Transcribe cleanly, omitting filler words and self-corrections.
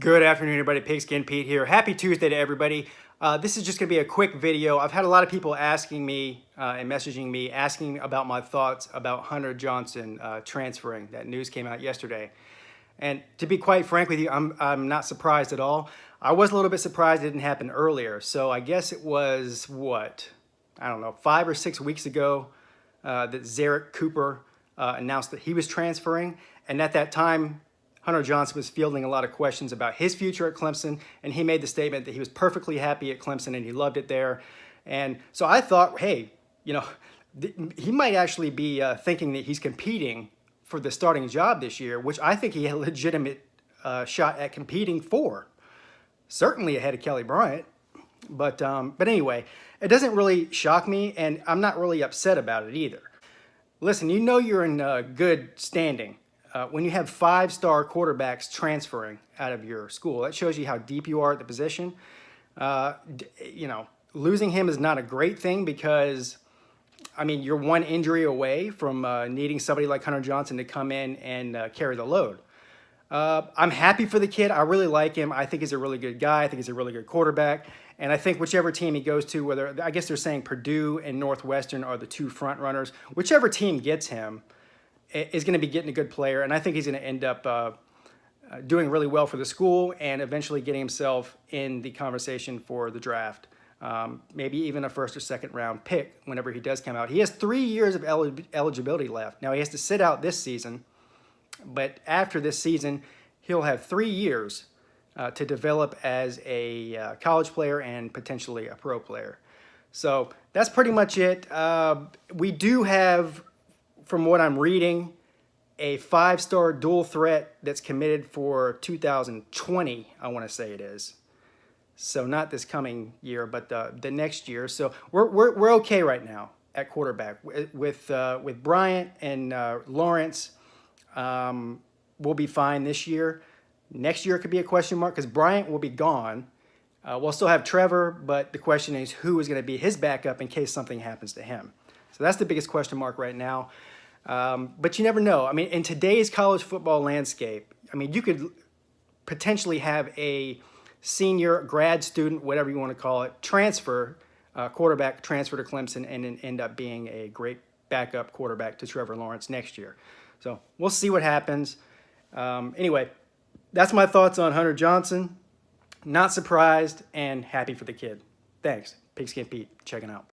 Good afternoon, everybody. Pigskin Pete here. Happy Tuesday to everybody. This is just going to be a quick video. I've had a lot of people asking me and messaging me, asking about my thoughts about Hunter Johnson transferring. That news came out yesterday. And to be quite frank with you, I'm not surprised at all. I was a little bit surprised it didn't happen earlier. So I guess it was, I don't know, 5 or 6 weeks ago that Zarek Cooper announced that he was transferring. And at that time, Hunter Johnson was fielding a lot of questions about his future at Clemson, and he made the statement that he was perfectly happy at Clemson and he loved it there. And so I thought, hey, he might actually be thinking that he's competing for the starting job this year, which I think he had a legitimate shot at competing for, certainly ahead of Kelly Bryant. But anyway, it doesn't really shock me, and I'm not really upset about it either. Listen, you know you're in good standing when you have 5-star quarterbacks transferring out of your school. That shows you how deep you are at the position. Losing him is not a great thing because, I mean, you're one injury away from needing somebody like Hunter Johnson to come in and carry the load. I'm happy for the kid. I really like him. I think he's a really good guy. I think he's a really good quarterback. And I think whichever team he goes to, whether, I guess they're saying Purdue and Northwestern are the two front runners, whichever team gets him is going to be getting a good player. And I think he's going to end up doing really well for the school and eventually getting himself in the conversation for the draft. Maybe even a first or second round pick whenever he does come out. He has 3 years of eligibility left. Now he has to sit out this season, but after this season, he'll have 3 years to develop as a college player and potentially a pro player. So that's pretty much it. We do have, from what I'm reading, a 5-star dual threat that's committed for 2020, I want to say it is. So not this coming year, but the next year. So we're okay right now at quarterback with Bryant and Lawrence. We'll be fine this year. Next year could be a question mark because Bryant will be gone. We'll still have Trevor, but the question is who is going to be his backup in case something happens to him. So that's the biggest question mark right now. But you never know. I mean, in today's college football landscape, I mean, you could potentially have a senior grad student, whatever you want to call it, quarterback transfer to Clemson and then end up being a great backup quarterback to Trevor Lawrence next year. So we'll see what happens. Anyway, that's my thoughts on Hunter Johnson. Not surprised and happy for the kid. Thanks. Pigskin Pete, checking out.